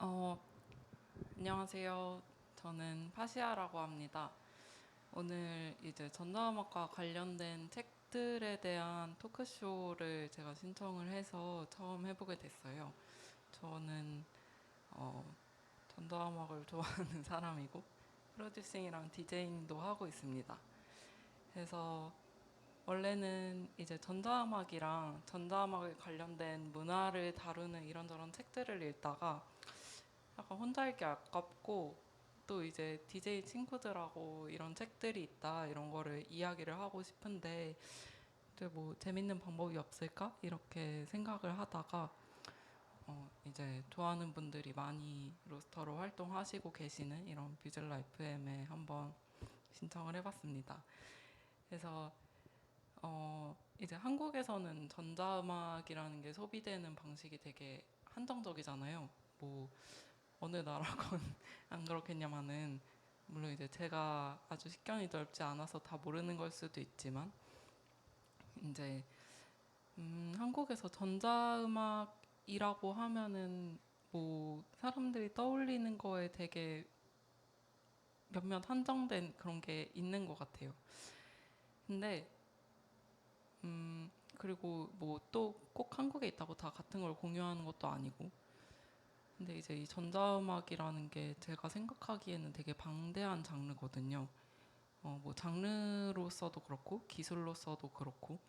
어, 안녕하세요. 저는 파시아라고 합니다. 오늘 이제 전자음악과 관련된 책들에 대한 토크쇼를 제가 신청을 해서 처음 해보게 됐어요. 저는 어, 전자음악을 좋아하는 사람이고 프로듀싱이랑 디제잉도 하고 있습니다. 그래서 원래는 이제 전자음악이랑 전자음악에 관련된 문화를 다루는 이런저런 책들을 읽다가 약간 혼자 읽기 아깝고 또 이제 DJ 친구들하고 이런 책들이 있다 이런 거를 이야기를 하고 싶은데 이제 뭐 재밌는 방법이 없을까 이렇게 생각을 하다가 이제 좋아하는 분들이 많이 로스터로 활동하시고 계시는 이런 뮤즐라 FM에 한번 신청을 해봤습니다. 그래서 이제 한국에서는 전자음악이라는 게 소비되는 방식이 되게 한정적이잖아요. 뭐 어느 나라건 안 그렇겠냐마는 물론 이제 제가 아주 식견이 넓지 않아서 다 모르는 걸 수도 있지만 이제 한국에서 전자음악이라고 하면은 뭐 사람들이 떠올리는 거에 되게 몇몇 한정된 그런 게 있는 것 같아요. 근데 그리고 뭐 또 꼭 한국에 있다고 다 같은 걸 공유하는 것도 아니고 근데 이제 이 전자음악이라는 게 제가 생각하기에는 되게 방대한 장르거든요. 뭐 장르로서도 그렇고 기술로서도 그렇고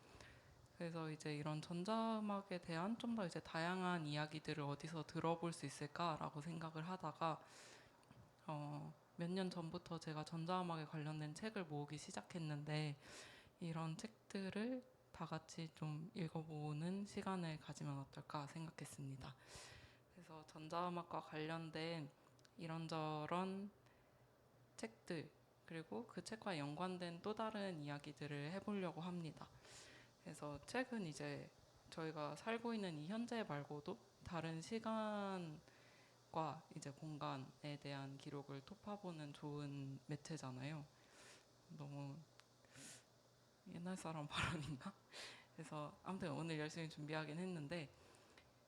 그래서 이제 이런 전자음악에 대한 좀 더 이제 다양한 이야기들을 어디서 들어볼 수 있을까라고 생각을 하다가 몇 년 전부터 제가 전자음악에 관련된 책을 모으기 시작했는데 이런 책들을 다 같이 좀 읽어보는 시간을 가지면 어떨까 생각했습니다. 그래서 전자음악과 관련된 이런저런 책들 그리고 그 책과 연관된 또 다른 이야기들을 해보려고 합니다. 그래서 책은 이제 저희가 살고 있는 이 현재 말고도 다른 시간과 이제 공간에 대한 기록을 토파보는 좋은 매체잖아요. 너무 옛날 사람 발언인가? 그래서 아무튼 오늘 열심히 준비하긴 했는데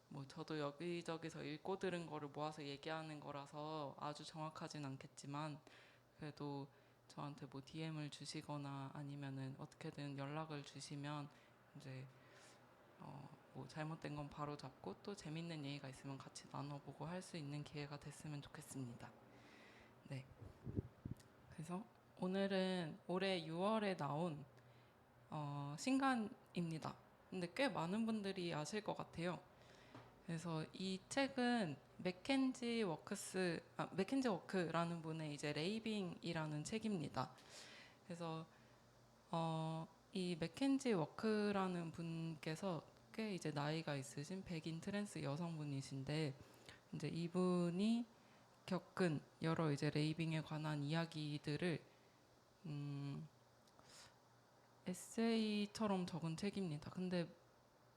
뭐 저도 여기저기서 읽고 들은 거를 모아서 얘기하는 거라서 아주 정확하진 않겠지만 그래도 저한테 뭐 DM을 주시거나 아니면은 어떻게든 연락을 주시면 이제 뭐 잘못된 건 바로 잡고 또 재밌는 얘기가 있으면 같이 나눠보고 할 수 있는 기회가 됐으면 좋겠습니다. 네. 그래서 오늘은 올해 6월에 나온 신간입니다. 근데 꽤 많은 분들이 아실 것 같아요. 그래서 이 책은 맥켄지 워크라는 분의 이제 레이빙이라는 책입니다. 그래서 이 맥켄지 워크라는 분께서 꽤 이제 나이가 있으신 백인 트랜스 여성분이신데 이제 이분이 겪은 여러 이제 레이빙에 관한 이야기들을 음, 에세이처럼 적은 책입니다. 근데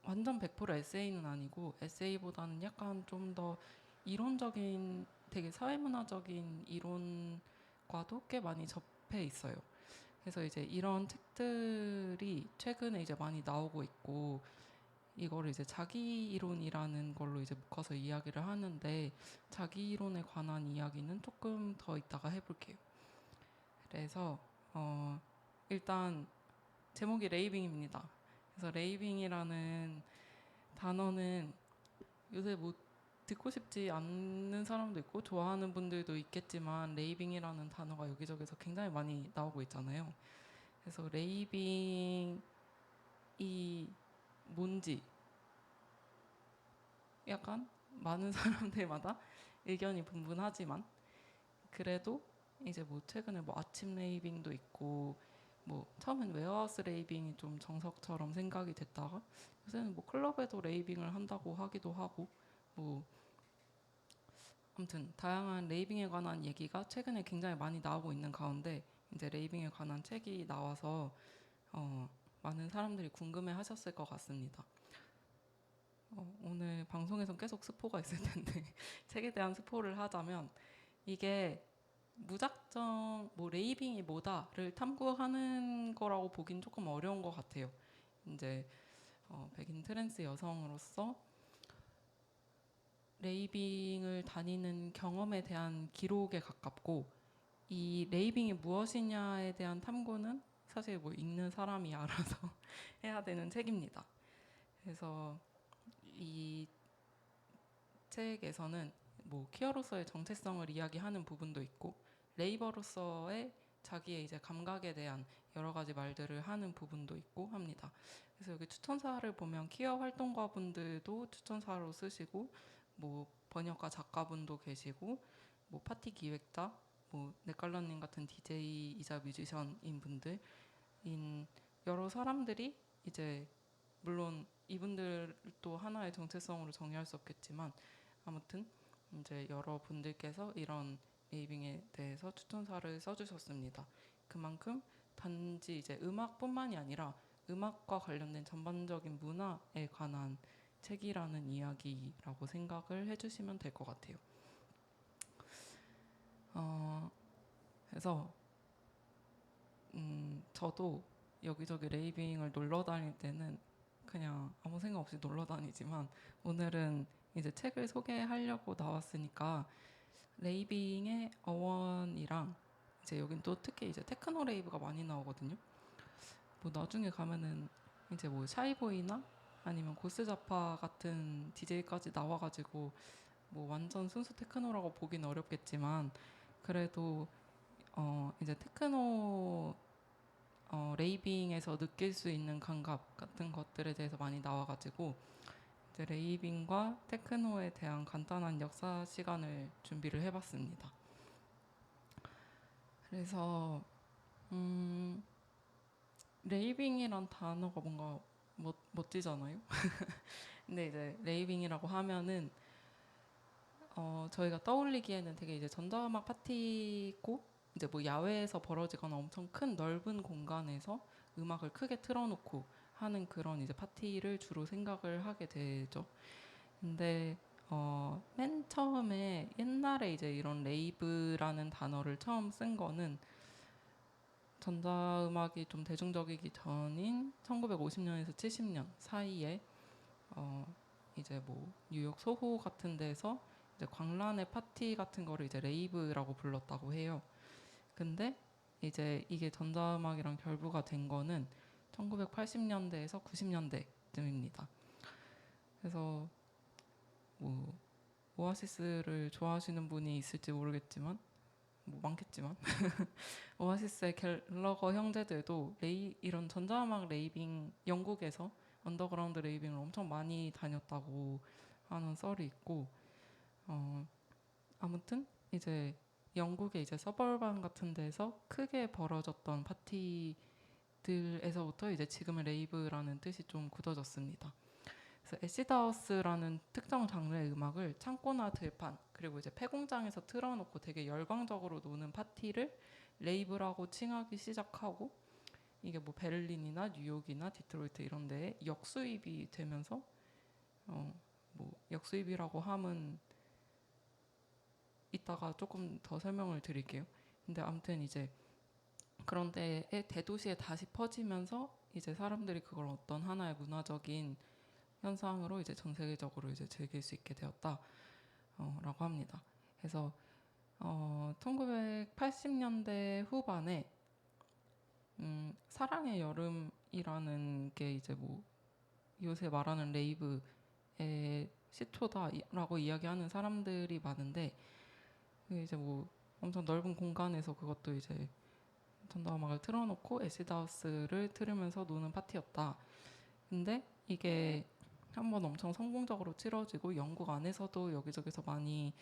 완전 100% 에세이는 아니고 에세이보다는 약간 좀 더 이론적인 되게 사회문화적인 이론과도 꽤 많이 접해 있어요. 그래서 이제 이런 책들이 최근에 이제 많이 나오고 있고 이거를 이제 자기 이론이라는 걸로 이제 묶어서 이야기를 하는데 자기 이론에 관한 이야기는 조금 더 이따가 해볼게요. 그래서 일단 제목이 레이빙입니다. 그래서 레이빙이라는 단어는 요새 뭐 듣고 싶지 않는 사람도 있고 좋아하는 분들도 있겠지만 레이빙이라는 단어가 여기저기서 굉장히 많이 나오고 있잖아요. 그래서 레이빙이 뭔지 약간 많은 사람들마다 의견이 분분하지만 그래도 이제 뭐 최근에 뭐 아침 레이빙도 있고 뭐 처음엔 웨어하우스 레이빙이 좀 정석처럼 생각이 됐다가 요새는 뭐 클럽에도 레이빙을 한다고 하기도 하고 뭐 아무튼 다양한 레이빙에 관한 얘기가 최근에 굉장히 많이 나오고 있는 가운데 이제 레이빙에 관한 책이 나와서 많은 사람들이 궁금해 하셨을 것 같습니다. 오늘 방송에선 계속 스포가 있을 텐데 책에 대한 스포를 하자면 이게 무작정 뭐 레이빙이 뭐다를 탐구하는 거라고 보긴 조금 어려운 것 같아요. 이제 백인 트랜스 여성으로서 레이빙을 다니는 경험에 대한 기록에 가깝고, 이 레이빙이 무엇이냐에 대한 탐구는 사실 뭐 읽는 사람이 알아서 해야 되는 책입니다. 그래서 이 책에서는 뭐 퀴어로서의 정체성을 이야기하는 부분도 있고, 레이버로서의 자기의 이제 감각에 대한 여러 가지 말들을 하는 부분도 있고 합니다. 그래서 여기 추천사를 보면 퀴어 활동가분들도 추천사로 쓰시고, 뭐 번역가 작가분도 계시고, 뭐 파티 기획자, 뭐 넷갈러님 같은 DJ이자 뮤지션인 분들인 여러 사람들이 이제, 물론 이분들도 하나의 정체성으로 정의할 수 없겠지만, 아무튼 이제 여러분들께서 이런 레이빙에 대해서 추천사를 써주셨습니다. 그만큼 단지 이제 음악뿐만이 아니라 음악과 관련된 전반적인 문화에 관한 책이라는 이야기라고 생각을 해주시면 될 것 같아요. 그래서 저도 여기저기 레이빙을 놀러 다닐 때는 그냥 아무 생각 없이 놀러 다니지만, 오늘은 이제 책을 소개하려고 나왔으니까 레이빙의 어원이랑, 이제 여긴 또 특히 이제 테크노 레이브가 많이 나오거든요. 뭐 나중에 가면은 이제 뭐 샤이보이나 아니면 고스자파 같은 DJ까지 나와가지고 뭐 완전 순수 테크노라고 보긴 어렵겠지만, 그래도 이제 테크노 레이빙에서 느낄 수 있는 감각 같은 것들에 대해서 많이 나와가지고, 이제 레이빙과 테크노에 대한 간단한 역사 시간을 준비를 해봤습니다. 그래서 레이빙이란 단어가 뭔가 멋지잖아요. 근데 이제 레이빙이라고 하면은 저희가 떠올리기에는 되게 이제 전자음악 파티고, 이제 뭐 야외에서 벌어지거나 엄청 큰 넓은 공간에서 음악을 크게 틀어놓고 하는 그런 이제 파티를 주로 생각을 하게 되죠. 근데 맨 처음에 옛날에 이제 이런 레이브라는 단어를 처음 쓴 거는 전자음악이 좀 대중적이기 전인 1950년에서 70년 사이에 이제 뭐 뉴욕 소호 같은 데서 이제 광란의 파티 같은 거를 이제 레이브라고 불렀다고 해요. 근데 이제 이게 전자음악이랑 결부가 된 거는 1980년대에서 90년대쯤입니다. 그래서 뭐 오아시스를 좋아하시는 분이 있을지 모르겠지만, 뭐 많겠지만 오아시스의 갤러거 형제들도 이런 전자음악 레이빙, 영국에서 언더그라운드 레이빙을 엄청 많이 다녔다고 하는 썰이 있고, 아무튼 이제 영국의 이제 서벌반 같은 데서 크게 벌어졌던 파티들에서부터 이제 지금의 레이브라는 뜻이 좀 굳어졌습니다. 그래서 애시드하우스라는 특정 장르의 음악을 창고나 들판, 그리고 이제 폐공장에서 틀어놓고 되게 열광적으로 노는 파티를 레이브라고 칭하기 시작하고, 이게 뭐 베를린이나 뉴욕이나 디트로이트 이런 데에 역수입이 되면서, 뭐 역수입이라고 함은 이따가 조금 더 설명을 드릴게요. 근데 아무튼 이제 그런 데에 대도시에 다시 퍼지면서 이제 사람들이 그걸 어떤 하나의 문화적인 현상으로 이제 전 세계적으로 이제 즐길 수 있게 되었다라고 합니다. 그래서 1980년대 후반에 사랑의 여름이라는 게 이제 뭐 요새 말하는 레이브의 시초다라고 이야기하는 사람들이 많은데, 이제 뭐 엄청 넓은 공간에서 그것도 이제 전자음악을 틀어놓고 애시드하우스를 틀으면서 노는 파티였다. 근데 이게 한번 엄청 성공적으로 치러지고 영국 안에서도 여기저기서 많이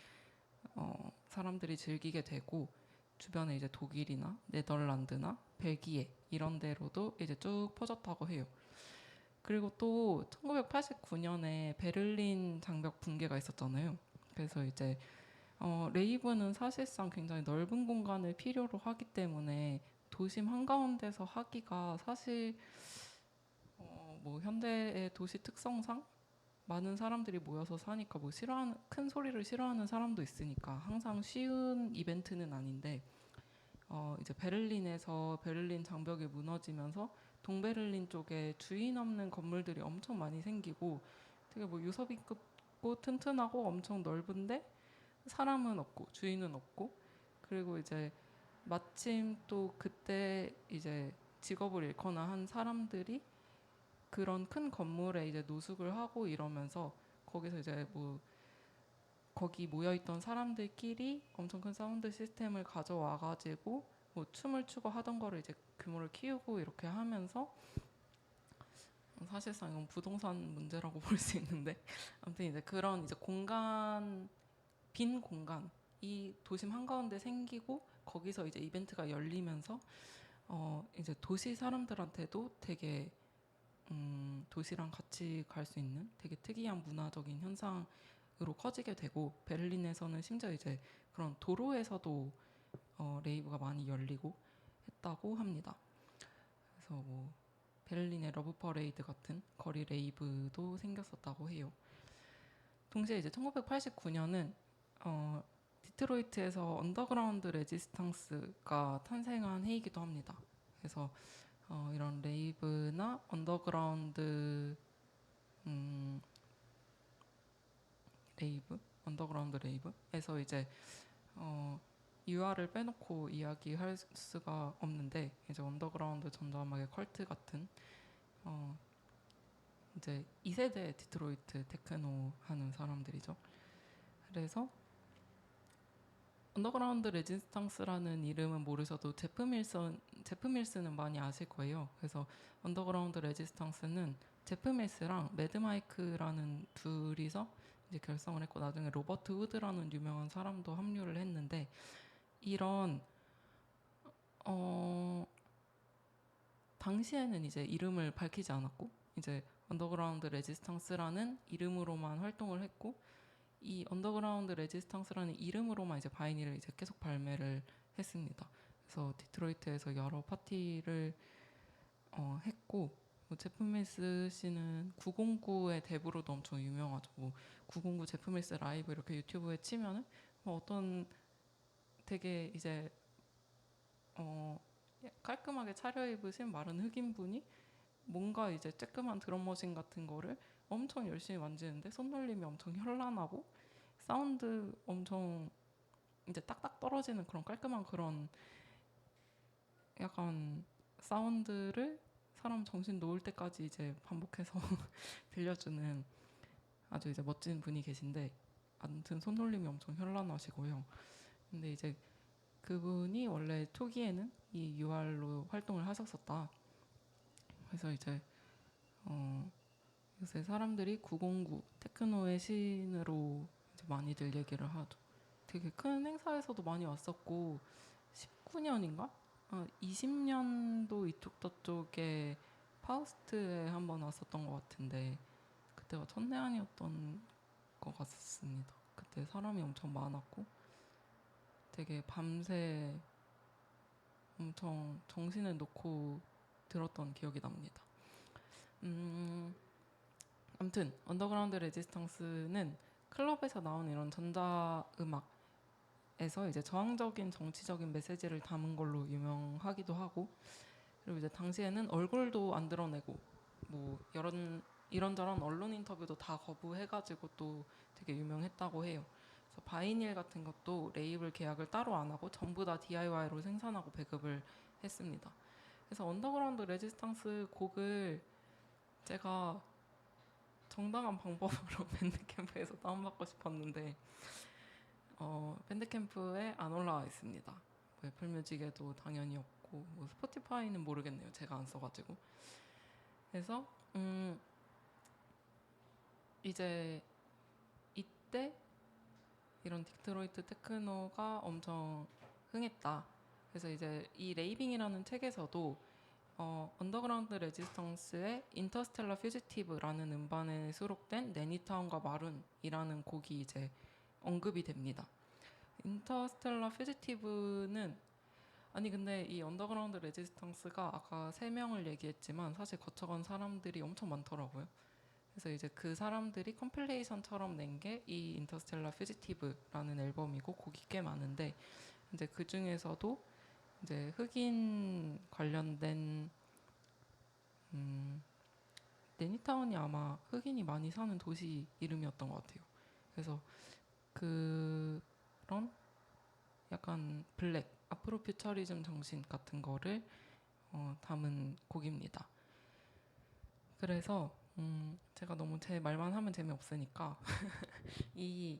사람들이 즐기게 되고, 주변에 이제 독일이나 네덜란드나 벨기에 이런 데로도 이제 쭉 퍼졌다고 해요. 그리고 또 1989년에 베를린 장벽 붕괴가 있었잖아요. 그래서 이제 레이브는 사실상 굉장히 넓은 공간을 필요로 하기 때문에 도심 한가운데서 하기가 사실 뭐 현대의 도시 특성상 많은 사람들이 모여서 사니까 뭐 싫어하는, 큰 소리를 싫어하는 사람도 있으니까 항상 쉬운 이벤트는 아닌데, 이제 베를린에서 베를린 장벽이 무너지면서 동베를린 쪽에 주인 없는 건물들이 엄청 많이 생기고, 되게 뭐 유서비급 넓고 튼튼하고 엄청 넓은데 사람은 없고 주인은 없고, 그리고 이제 마침 또 그때 이제 직업을 잃거나 한 사람들이 그런 큰 건물에 이제 노숙을 하고 이러면서 거기서 이제 뭐 거기 모여있던 사람들끼리 엄청 큰 사운드 시스템을 가져와가지고 뭐 춤을 추고 하던 거를 이제 규모를 키우고 이렇게 하면서, 사실상 이건 부동산 문제라고 볼 수 있는데 아무튼 이제 그런 이제 공간, 빈 공간 이 도심 한가운데 생기고 거기서 이제 이벤트가 열리면서 이제 도시 사람들한테도 되게 도시랑 같이 갈 수 있는 되게 특이한 문화적인 현상으로 커지게 되고, 베를린에서는 심지어 이제 그런 도로에서도 레이브가 많이 열리고 했다고 합니다. 그래서 뭐 베를린의 러브 퍼레이드 같은 거리 레이브도 생겼었다고 해요. 동시에 이제 1989년은 디트로이트에서 언더그라운드 레지스탕스가 탄생한 해이기도 합니다. 그래서 이런 레이브나 언더그라운드 레이브, 언더그라운드 레이브에서 이제 유아를 빼놓고 이야기할 수가 없는데, 이제 언더그라운드 전자음악의 컬트 같은 이제 2세대 디트로이트 테크노 하는 사람들이죠. 그래서 언더그라운드 레지스탕스라는 이름은 모르셔도 제프 밀스는 많이 아실 거예요. 그래서 언더그라운드 레지스탕스는 제프 밀스랑 매드 마이크라는 둘이서 이제 결성을 했고, 나중에 로버트 우드라는 유명한 사람도 합류를 했는데, 이런 당시에는 이제 이름을 밝히지 않았고 이제 언더그라운드 레지스탕스라는 이름으로만 활동을 했고, 이 언더그라운드 레지스탕스라는 이름으로만 이제 바이닐을 이제 계속 발매를 했습니다. 그래서 디트로이트에서 여러 파티를 했고, 뭐 제프 밀스 씨는 909의 데뷔로도 엄청 유명하죠. 뭐 909 제프 밀스 라이브 이렇게 유튜브에 치면은 뭐 어떤 되게 이제 깔끔하게 차려입으신 마른 흑인분이 뭔가 이제 쬐끄만 드럼머신 같은 거를 엄청 열심히 만지는데 손놀림이 엄청 현란하고 사운드 엄청 이제 딱딱 떨어지는 그런 깔끔한 그런 약간 사운드를 사람 정신 놓을 때까지 이제 반복해서 들려주는 아주 이제 멋진 분이 계신데, 아무튼 손놀림이 엄청 현란하시고요. 근데 이제 그분이 원래 초기에는 이 UR로 활동을 하셨었다. 그래서 이제 요새 사람들이 909 테크노의 신으로 이제 많이들 얘기를 하죠. 되게 큰 행사에서도 많이 왔었고, 19년인가? 20년도 이쪽 저쪽에 파우스트에 한번 왔었던 것 같은데 그때가 첫내한이었던 것 같습니다. 그때 사람이 엄청 많았고 되게 밤새 엄청 정신을 놓고 들었던 기억이 납니다. 아무튼 언더그라운드 레지스탕스는 클럽에서 나온 이런 전자음악에서 이제 저항적인 정치적인 메시지를 담은 걸로 유명하기도 하고, 그리고 이제 당시에는 얼굴도 안 드러내고 뭐 이런저런 언론 인터뷰도 다 거부해가지고 또 되게 유명했다고 해요. 그래서 바이닐 같은 것도 레이블 계약을 따로 안 하고 전부 다 DIY로 생산하고 배급을 했습니다. 그래서 언더그라운드 레지스탕스 곡을 제가 정당한 방법으로 밴드캠프에서 다운받고 싶었는데 밴드캠프에 안 올라와 있습니다. 뭐 애플뮤직에도 당연히 없고 뭐 스포티파이는 모르겠네요. 제가 안 써가지고. 그래서 이제 이때 이런 디트로이트 테크노가 엄청 흥했다. 그래서 이제 이 레이빙이라는 책에서도 언더그라운드 레지스탕스의 인터스텔라 퓨지티브라는 음반에 수록된 네니타운과 마룬이라는 곡이 이제 언급이 됩니다. 인터스텔라 퓨지티브는 아니 근데 이 언더그라운드 레지스탕스가 아까 3명을 얘기했지만 사실 거쳐간 사람들이 엄청 많더라고요. 그래서 이제 그 사람들이 컴필레이션처럼 낸 게 이 인터스텔라 퓨지티브라는 앨범이고 곡이 꽤 많은데, 이제 그 중에서도 이제 흑인 관련된 네니타운이 아마 흑인이 많이 사는 도시 이름이었던 것 같아요. 그래서 그런 약간 블랙 아프로퓨처리즘 정신 같은 거를 담은 곡입니다. 그래서 제가 너무 제 말만 하면 재미없으니까 이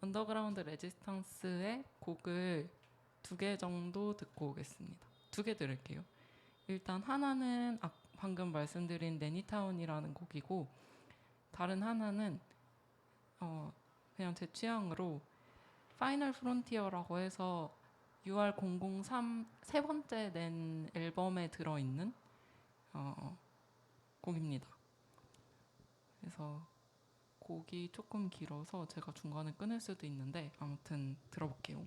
언더그라운드 레지스탕스의 곡을 2개 정도 듣고 오겠습니다. 2개 들을게요. 일단 하나는 방금 말씀드린 네니타운이라는 곡이고, 다른 하나는 그냥 제 취향으로 파이널 프론티어라고 해서 UR003 세 번째 낸 앨범에 들어있는 곡입니다. 그래서 곡이 조금 길어서 제가 중간에 끊을 수도 있는데 아무튼 들어볼게요.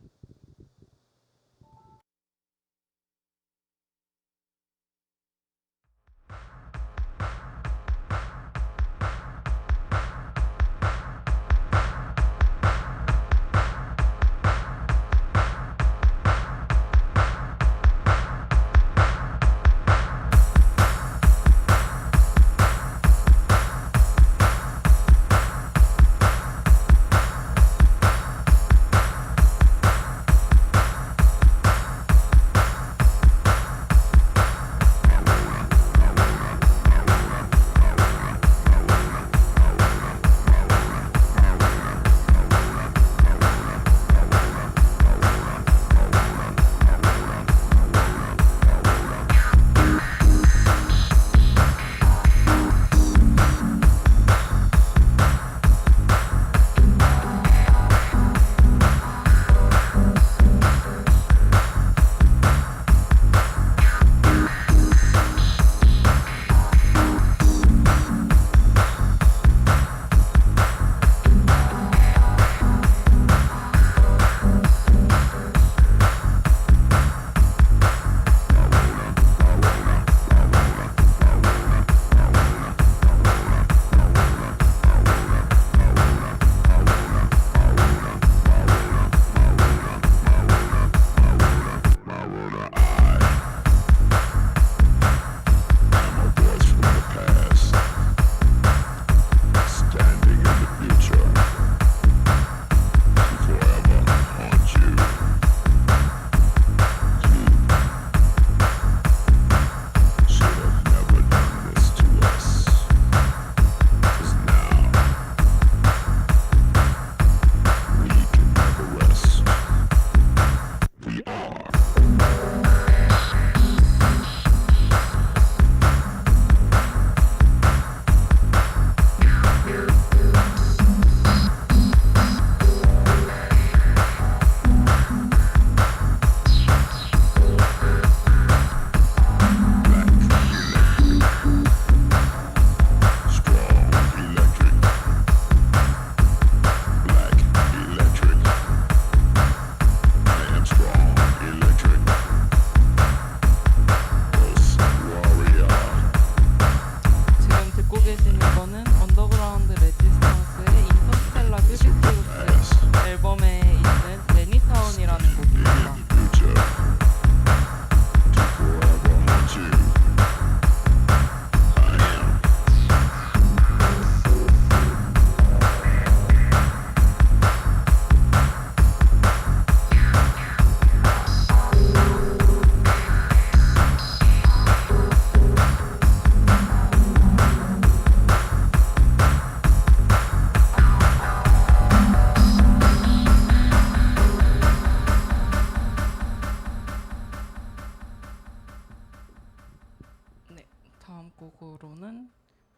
곡으로는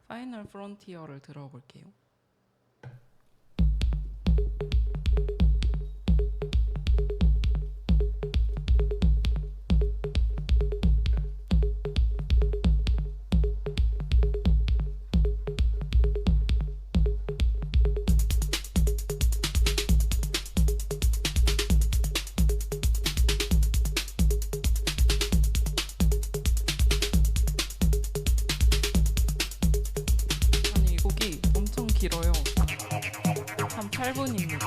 파이널 프론티어를 들어볼게요. 아니 이 곡이 엄청 길어요. 한 8분입니다.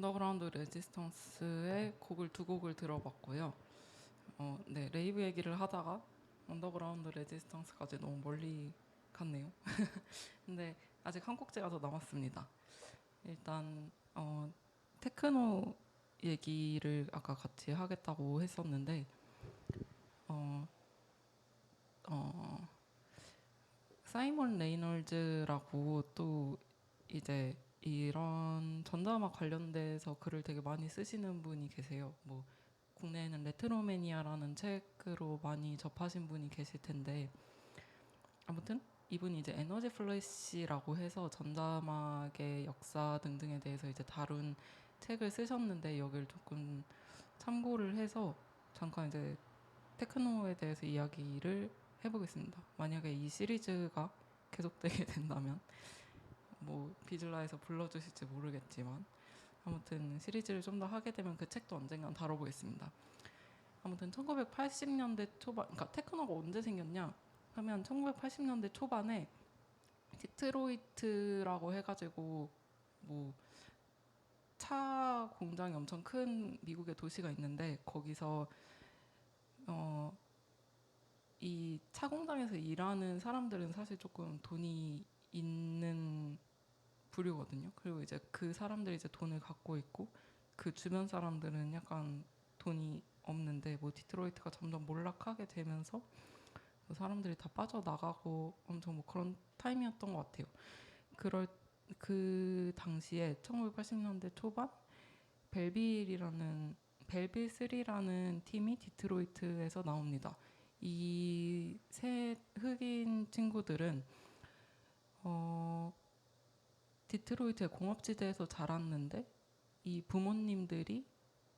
언더그라운드 레지스턴스의 곡을 두 곡을 들어봤고요. 네, 레이브 얘기를 하다가 언더그라운드 레지스턴스까지 너무 멀리 갔네요. 근데 아직 한 곡제가 더 남았습니다. 일단 테크노 얘기를 아까 같이 하겠다고 했었는데 사이먼 레이놀즈라고 또 이제 이런 전자음악 관련돼서 글을 되게 많이 쓰시는 분이 계세요. 뭐 국내에는 레트로매니아라는 책으로 많이 접하신 분이 계실 텐데 아무튼 이분이 이제 에너지 플래시라고 해서 전자음악의 역사 등등에 대해서 이제 다룬 책을 쓰셨는데 여기를 조금 참고를 해서 잠깐 이제 테크노에 대해서 이야기를 해보겠습니다. 만약에 이 시리즈가 계속되게 된다면 뭐 비즐라에서 불러주실지 모르겠지만 아무튼 시리즈를 좀 더 하게 되면 그 책도 언젠간 다뤄보겠습니다. 아무튼 1980년대 초반, 그러니까 테크노가 언제 생겼냐 하면 1980년대 초반에 디트로이트라고 해가지고 뭐 차 공장이 엄청 큰 미국의 도시가 있는데 거기서 이 차 공장에서 일하는 사람들은 사실 조금 돈이 있는 부류거든요. 그리고 이제 그 사람들이 이제 돈을 갖고 있고 그 주변 사람들은 약간 돈이 없는데 뭐 디트로이트가 점점 몰락하게 되면서 뭐 사람들이 다 빠져나가고 엄청 뭐 그런 타임이었던 것 같아요. 그럴 그 당시에 1980년대 초반 벨빌 3라는 팀이 디트로이트에서 나옵니다. 이 세 흑인 친구들은 디트로이트의 공업지대에서 자랐는데 이 부모님들이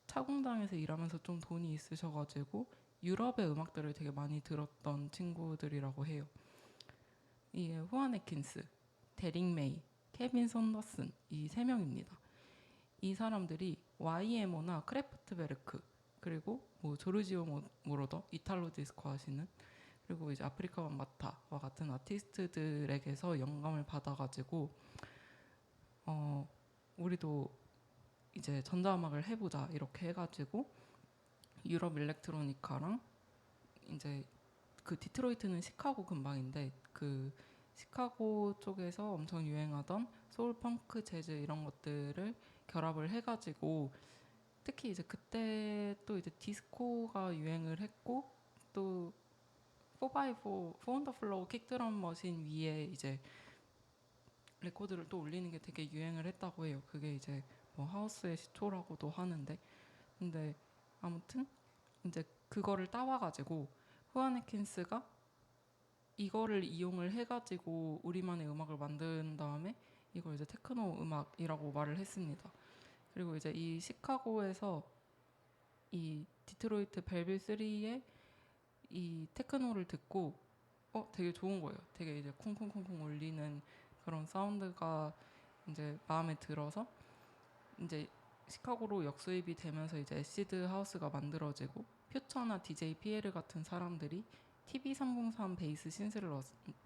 차 공장에서 일하면서 좀 돈이 있으셔가지고 유럽의 음악들을 되게 많이 들었던 친구들이라고 해요. 이 후안 애킨스, 데릭 메이, 케빈 손더슨 이 세 명입니다. 이 사람들이 YMO나 크래프트베르크 그리고 뭐 조르지오 모로더, 이탈로 디스코 하시는 그리고 이제 아프리카 밤바타와 같은 아티스트들에게서 영감을 받아가지고 우리도 이제 전자음악을 해보자 이렇게 해가지고 유럽 일렉트로니카랑 이제 그 디트로이트는 시카고 근방인데 그 시카고 쪽에서 엄청 유행하던 소울, 펑크, 재즈 이런 것들을 결합을 해가지고 특히 이제 그때 또 이제 디스코가 유행을 했고 또 4x4, 4언더플로우 킥드럼 머신 위에 이제 레코드를 또 올리는 게 되게 유행을 했다고 해요. 그게 이제 뭐 하우스의 시초라고도 하는데 근데 아무튼 이제 그거를 따와가지고 후안 애킨스가 이거를 이용을 해가지고 우리만의 음악을 만든 다음에 이걸 이제 테크노 음악이라고 말을 했습니다. 그리고 이제 이 시카고에서 이 디트로이트 벨빌 3의 이 테크노를 듣고 되게 좋은 거예요. 되게 이제 쿵쿵쿵쿵 울리는 그런 사운드가 이제 마음에 들어서 이제 시카고로 역수입이 되면서 이제 애시드 하우스가 만들어지고 퓨처나 DJ 피에르 같은 사람들이 TV303 베이스 신스를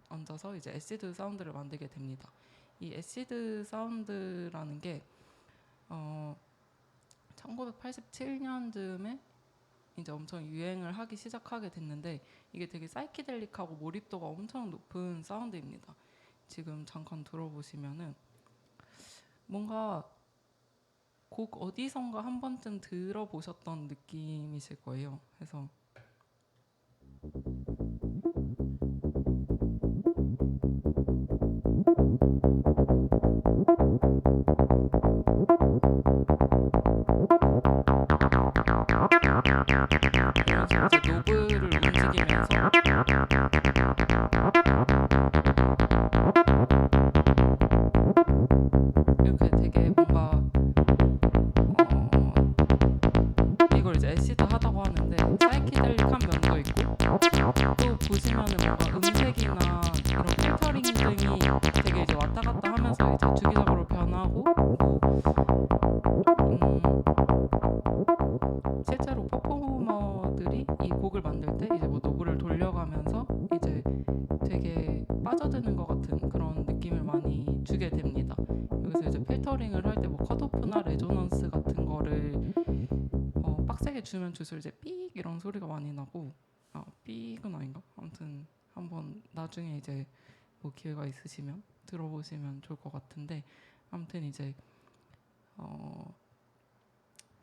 얹어서 이제 애시드 사운드를 만들게 됩니다. 이 애시드 사운드라는 게 1987년쯤에 이제 엄청 유행을 하기 시작하게 됐는데 이게 되게 사이키델릭하고 몰입도가 엄청 높은 사운드입니다. 지금 잠깐 들어보시면은 뭔가 곡 어디선가 한 번쯤 들어보셨던 느낌이실 거예요. 그래서 이제 노브를 움직이면서 이렇게 되게 뭔가 이걸 이제 애시드 하다고 하는데 사이키델릭한 면도 있고 또 보시면은 뭔가 음색이나 이런 필터링 등이 되게 이제 왔다 갔다 하면서 이제 주기적으로 변하고 실제로 퍼포머들이 이 곡을 만들 때 이제 뭐 노브를 돌려가면서 이제 되게 빠져드는 것 같은 그런 느낌을 많이 주게 됩니다. 여기서 이제 필터링을 할 때 뭐 컷오프나 레조넌스 주면 줄수록 이제 삑 이런 소리가 많이 나고, 삑은 아닌가? 아무튼 한번 나중에 이제 뭐 기회가 있으시면 들어보시면 좋을 것 같은데, 아무튼 이제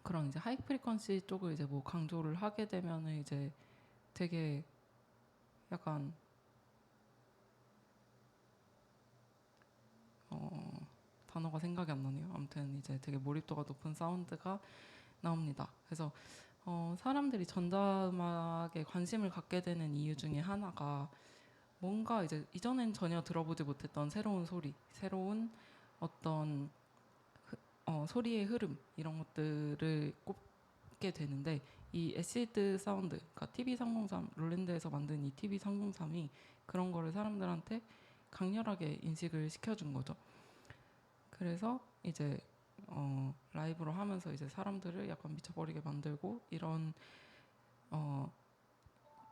그런 이제 하이 프리퀀시 쪽을 이제 뭐 강조를 하게 되면은 이제 되게 약간 단어가 생각이 안 나네요. 아무튼 이제 되게 몰입도가 높은 사운드가 나옵니다. 그래서 사람들이 전자음악에 관심을 갖게 되는 이유 중에 하나가 뭔가 이제 이전엔 전혀 들어보지 못했던 새로운 소리, 새로운 어떤 소리의 흐름 이런 것들을 꼽게 되는데, 이 애시드 사운드, 그러니까 TV303 롤랜드에서 만든 이 TV303이 그런 거를 사람들한테 강렬하게 인식을 시켜준 거죠. 그래서 이제 라이브로 하면서 이제 사람들을 약간 미쳐버리게 만들고, 이런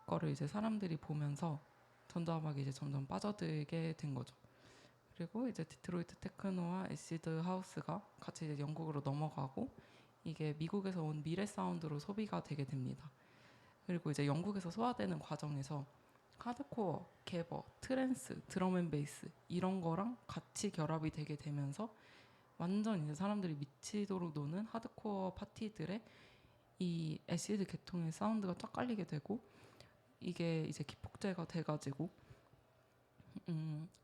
거를 이제 사람들이 보면서 전자음악이 이제 점점 빠져들게 된 거죠. 그리고 이제 디트로이트 테크노와 애시드 하우스가 같이 이제 영국으로 넘어가고, 이게 미국에서 온 미래 사운드로 소비가 되게 됩니다. 그리고 이제 영국에서 소화되는 과정에서 하드코어, 개버, 트랜스, 드럼앤베이스 이런 거랑 같이 결합이 되게 되면서 완전 이제 사람들이 미치도록 노는 하드코어 파티들의 이 애시드 계통의 사운드가 쫙 깔리게 되고, 이게 이제 기폭제가 돼가지고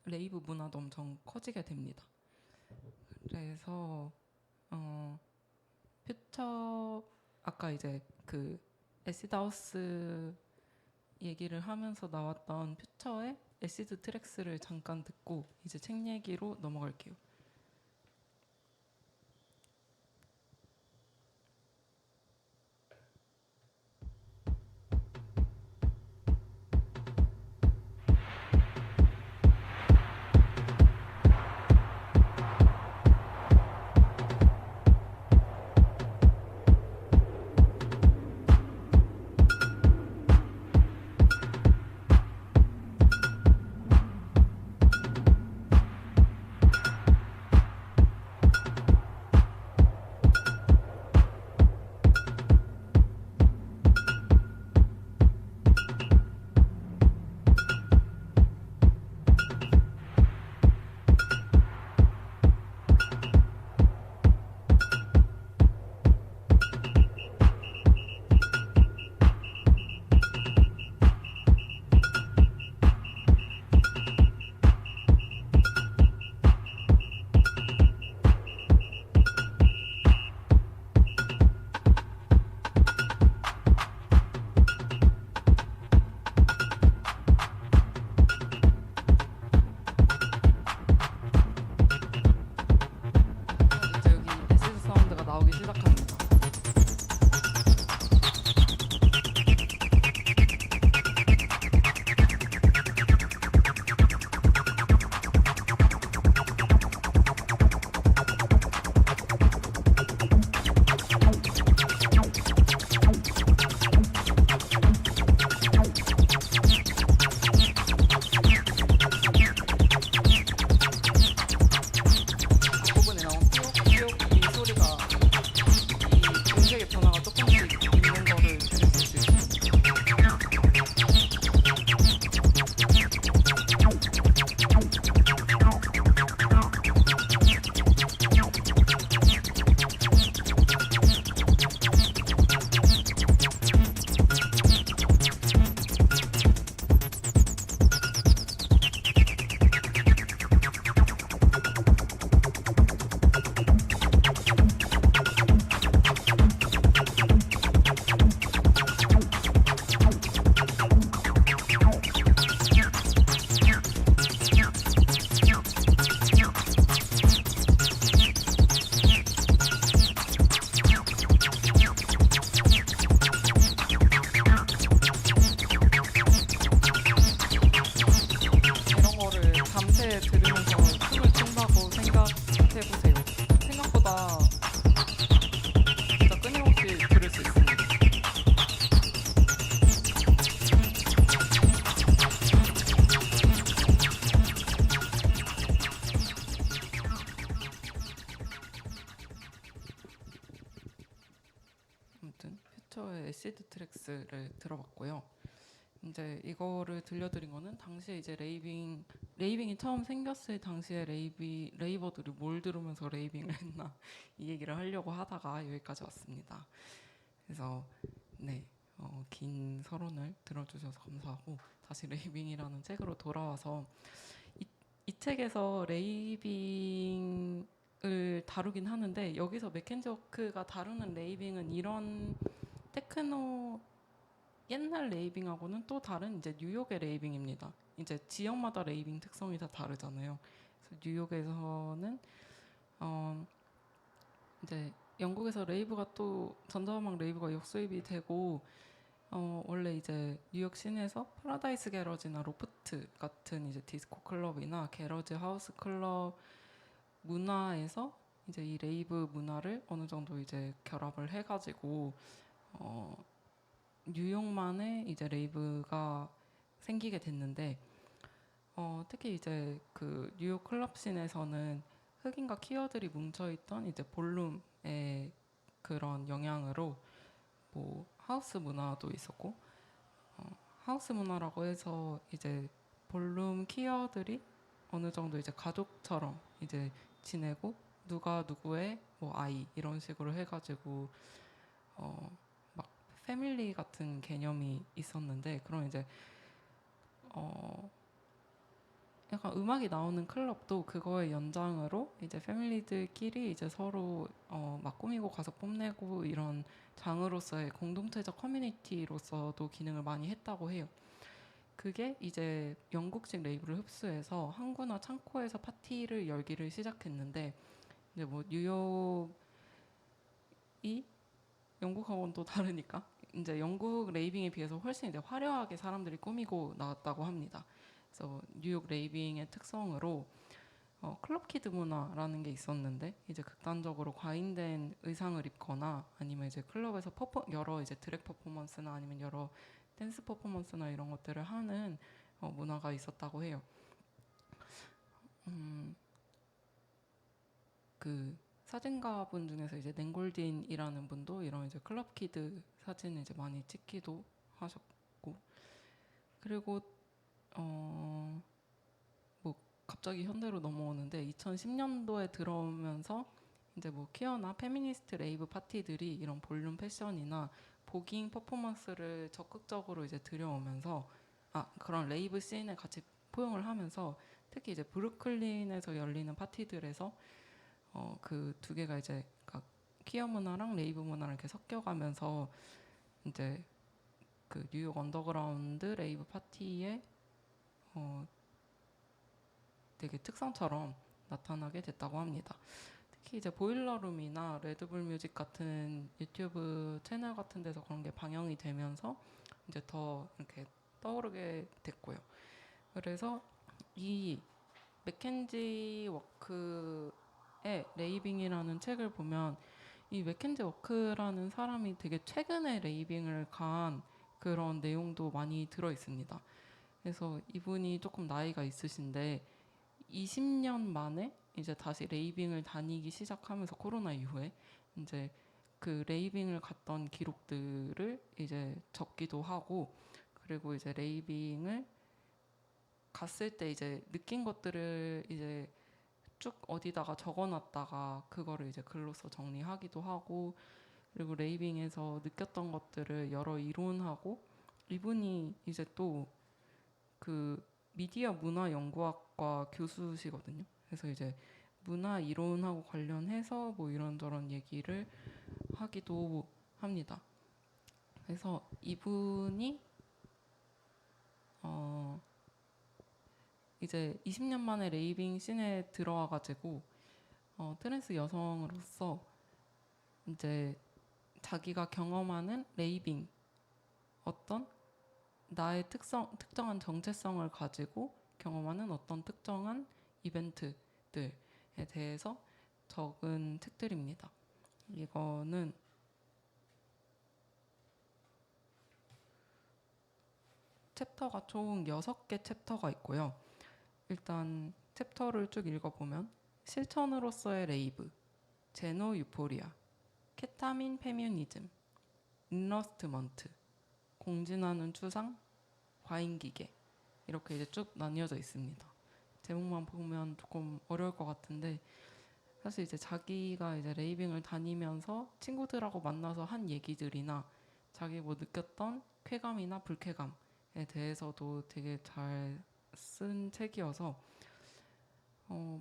레이브 문화도 엄청 커지게 됩니다. 그래서 퓨처, 아까 이제 그 애시드 하우스 얘기를 하면서 나왔던 퓨처의 애시드 트랙스를 잠깐 듣고 이제 책 얘기로 넘어갈게요. 이제 여기 애시드 사운드가 나오기 시작합니다. 부분에 나온 삐옥 이 소리가 이 음색의 변화가 조금씩 있는 거를 들으실 수 있어요. 이런 거를 밤새 들으면서 춤을 춘다고 생각해보세요. 생각보다 진짜 끊임없이 들을 수 있습니다. 아무튼 퓨처의 애시드 트랙스를 들어봤고요. 이제 이거를 들려드린 거는 당시에 이제 레이빙이 처음 생겼을 당시에 레이버들이 뭘 들으면서 레이빙을 했나 이 얘기를 하려고 하다가 여기까지 왔습니다. 그래서 네, 긴 서론을 들어주셔서 감사하고 다시 레이빙이라는 책으로 돌아와서 이, 이 책에서 레이빙을 다루긴 하는데 여기서 맥켄지 워크가 다루는 레이빙은 이런 테크노 옛날 레이빙하고는 또 다른 이제 뉴욕의 레이빙입니다. 이제 지역마다 레이빙 특성이 다 다르잖아요. 그래서 뉴욕에서는 이제 영국에서 레이브가 또 전자음악 레이브가 역수입이 되고 원래 이제 뉴욕 시내에서 파라다이스 게러지나 로프트 같은 이제 디스코 클럽이나 게러지 하우스 클럽 문화에서 이제 이 레이브 문화를 어느 정도 이제 결합을 해가지고 뉴욕만의 이제 레이브가 생기게 됐는데 특히 이제 그 뉴욕 클럽 씬에서는 흑인과 퀴어들이 뭉쳐있던 이제 볼룸의 그런 영향으로 뭐 하우스 문화도 있었고 하우스 문화라고 해서 이제 볼룸 퀴어들이 어느 정도 이제 가족처럼 이제 지내고 누가 누구의 뭐 아이 이런 식으로 해가지고 막 패밀리 같은 개념이 있었는데 그런 이제 약간 음악이 나오는 클럽도 그거의 연장으로 이제 패밀리들끼리 이제 서로 막 꾸미고 가서 뽐내고 이런 장으로서의 공동체적 커뮤니티로서도 기능을 많이 했다고 해요. 그게 이제 영국식 레이블을 흡수해서 항구나 창고에서 파티를 열기를 시작했는데 이제 뭐 뉴욕이 영국하고는 또 다르니까 이제 영국 레이빙에 비해서 훨씬 이제 화려하게 사람들이 꾸미고 나왔다고 합니다. 그래서 뉴욕 레이빙의 특성으로 클럽 키드 문화라는 게 있었는데 이제 극단적으로 과잉된 의상을 입거나 아니면 이제 클럽에서 여러 이제 드랙 퍼포먼스나 아니면 여러 댄스 퍼포먼스나 이런 것들을 하는 문화가 있었다고 해요. 그 사진가분 중에서 이제 낸골딘이라는 분도 이런 이제 클럽 키드 사진을 이제 많이 찍기도 하셨고 그리고 뭐 갑자기 현대로 넘어오는데 2010년도에 들어오면서 이제 뭐 퀴어나 페미니스트 레이브 파티들이 이런 볼륨 패션이나 보깅 퍼포먼스를 적극적으로 이제 들여오면서 그런 레이브 씬에 같이 포용을 하면서 특히 이제 브루클린에서 열리는 파티들에서 그 두 개가 이제 그러니까 퀴어 문화랑 레이브 문화를 이렇게 섞여가면서 이제 그 뉴욕 언더그라운드 레이브 파티의 되게 특성처럼 나타나게 됐다고 합니다. 특히 이제 보일러룸이나 레드불 뮤직 같은 유튜브 채널 같은 데서 그런 게 방영이 되면서 이제 더 이렇게 떠오르게 됐고요. 그래서 이 맥켄지 워크의 레이빙이라는 책을 보면 이 맥켄지 워크라는 사람이 되게 최근에 레이빙을 간 그런 내용도 많이 들어 있습니다. 그래서 이분이 조금 나이가 있으신데 20년 만에 이제 다시 레이빙을 다니기 시작하면서 코로나 이후에 이제 그 레이빙을 갔던 기록들을 이제 적기도 하고 그리고 이제 레이빙을 갔을 때 이제 느낀 것들을 이제 쭉 어디다가 적어놨다가 그거를 이제 글로써 정리하기도 하고 그리고 레이빙에서 느꼈던 것들을 여러 이론하고 이분이 이제 또 그 미디어 문화 연구학과 교수시거든요. 그래서 이제 문화 이론하고 관련해서 뭐 이런저런 얘기를 하기도 합니다. 그래서 이분이 이제 20년 만에 레이빙 씬에 들어와가지고 트랜스 여성으로서 이제 자기가 경험하는 레이빙 어떤 나의 특정한 정체성을 가지고 경험하는 어떤 특정한 이벤트들에 대해서 적은 책들입니다. 이거는 챕터가 총 6개 챕터가 있고요. 일단 챕터를 쭉 읽어보면 실천으로서의 레이브, 제노 유포리아, 케타민 페뮤니즘, 인러스트먼트, 공진하는 추상, 과잉기계 이렇게 이제 쭉 나뉘어져 있습니다. 제목만 보면 조금 어려울 것 같은데 사실 이제 자기가 이제 레이빙을 다니면서 친구들하고 만나서 한 얘기들이나 자기 뭐 느꼈던 쾌감이나 불쾌감에 대해서도 되게 잘 쓴 책이어서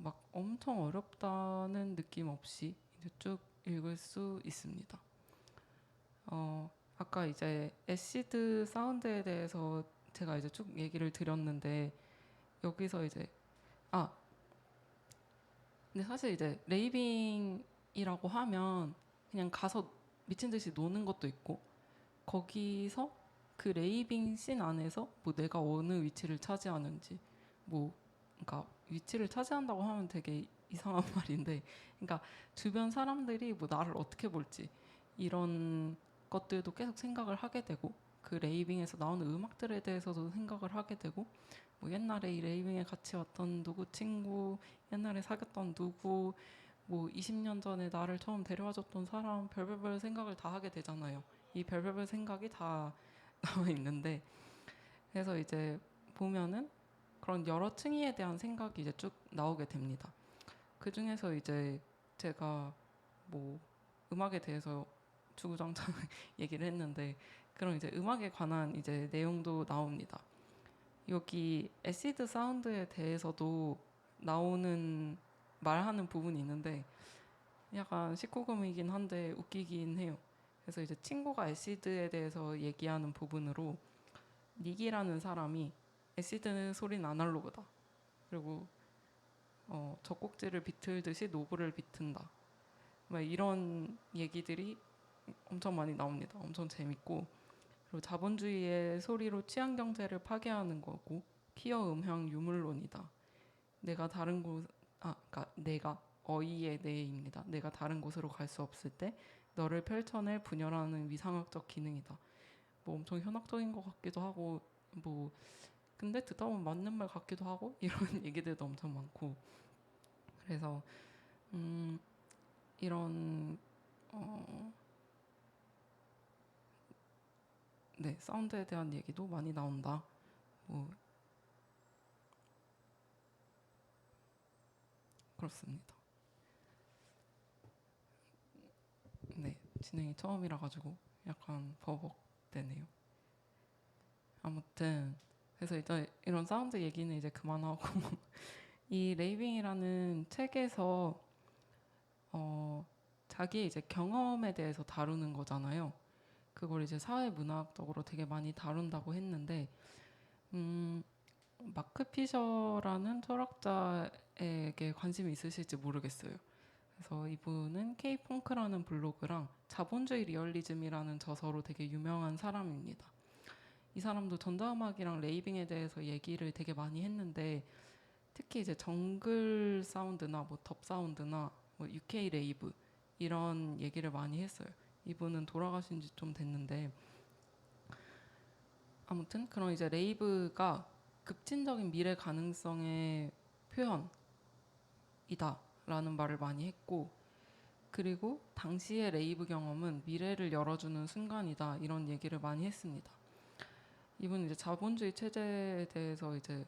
막 엄청 어렵다는 느낌 없이 이제 쭉 읽을 수 있습니다. 아까 이제 애시드 사운드에 대해서 제가 이제 쭉 얘기를 드렸는데 여기서 이제 아 근데 사실 이제 레이빙이라고 하면 그냥 가서 미친 듯이 노는 것도 있고 거기서 그 레이빙 씬 안에서 뭐 내가 어느 위치를 차지하는지 뭐 그러니까 위치를 차지한다고 하면 되게 이상한 말인데 그러니까 주변 사람들이 뭐 나를 어떻게 볼지 이런 것들도 계속 생각을 하게 되고 그 레이빙에서 나오는 음악들에 대해서도 생각을 하게 되고 뭐 옛날에 이 레이빙에 같이 왔던 누구 친구 옛날에 사귀었던 누구 뭐 20년 전에 나를 처음 데려와줬던 사람 별별별 생각을 다 하게 되잖아요. 이 별별별 생각이 다 나와 있는데 그래서 이제 보면은 그런 여러 층위에 대한 생각이 이제 쭉 나오게 됩니다. 그 중에서 이제 제가 뭐 음악에 대해서 주구장창 얘기를 했는데 그런 이제 음악에 관한 이제 내용도 나옵니다. 여기 애시드 사운드에 대해서도 나오는 말하는 부분이 있는데 약간 19금이긴 한데 웃기긴 해요. 그래서 이제 친구가 애시드에 대해서 얘기하는 부분으로 닉이라는 사람이 애시드 소리는 아날로그다. 그리고 젖꼭지를 비틀듯이 노브를 비튼다. 막 이런 얘기들이 엄청 많이 나옵니다. 엄청 재밌고 그리고 자본주의의 소리로 취향 경제를 파괴하는 거고 퀴어 음향 유물론이다. 내가 다른 곳 그러니까 내가 어이의 내입니다. 내가 다른 곳으로 갈 수 없을 때 너를 펼쳐낼 분열하는 위상학적 기능이다. 뭐 엄청 현학적인 것 같기도 하고 뭐 근데 듣다 보면 맞는 말 같기도 하고 이런 얘기들도 엄청 많고 그래서 이런 네 사운드에 대한 얘기도 많이 나온다. 뭐 그렇습니다. 네 진행이 처음이라 가지고 약간 버벅대네요. 아무튼 그래서 일단 이런 사운드 얘기는 이제 그만하고 이 레이빙이라는 책에서 자기의 이제 경험에 대해서 다루는 거잖아요. 그걸 이제 사회문학적으로 되게 많이 다룬다고 했는데 마크 피셔라는 철학자에게 관심이 있으실지 모르겠어요. 그래서 이분은 K-펑크라는 블로그랑 자본주의 리얼리즘이라는 저서로 되게 유명한 사람입니다. 이 사람도 전자음악이랑 레이빙에 대해서 얘기를 되게 많이 했는데 특히 이제 정글 사운드나 뭐 덥 사운드나 뭐 UK 레이브 이런 얘기를 많이 했어요. 이분은 돌아가신 지 좀 됐는데 아무튼 그런 이제 레이브가 급진적인 미래 가능성의 표현이다라는 말을 많이 했고 그리고 당시의 레이브 경험은 미래를 열어주는 순간이다 이런 얘기를 많이 했습니다. 이분은 이제 자본주의 체제에 대해서 이제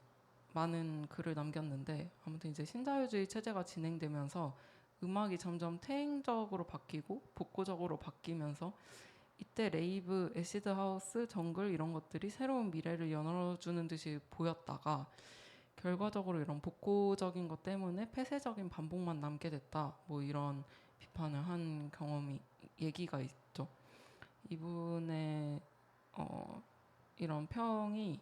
많은 글을 남겼는데 아무튼 이제 신자유주의 체제가 진행되면서 음악이 점점 퇴행적으로 바뀌고 복고적으로 바뀌면서 이때 레이브, 애시드 하우스, 정글 이런 것들이 새로운 미래를 열어주는 듯이 보였다가 결과적으로 이런 복고적인 것 때문에 폐쇄적인 반복만 남게 됐다. 뭐 이런 비판을 한 경험이 얘기가 있죠. 이분의 이런 평이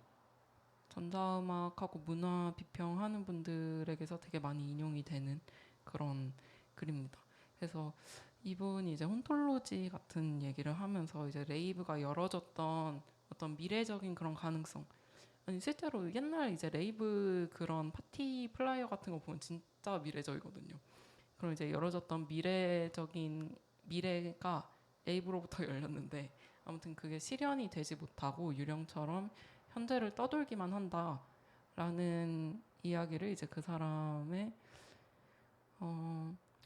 전자음악하고 문화 비평하는 분들에게서 되게 많이 인용이 되는 그런 글입니다. 그래서 이분이 이제 혼톨로지 같은 얘기를 하면서 이제 레이브가 열어줬던 어떤 미래적인 그런 가능성. 아니 실제로 옛날 이제 레이브 그런 파티 플라이어 같은 거 보면 진짜 미래적이거든요. 그럼 이제 열어줬던 미래적인 미래가 레이브로부터 열렸는데 아무튼 그게 실현이 되지 못하고 유령처럼 현재를 떠돌기만 한다라는 이야기를 이제 그 사람의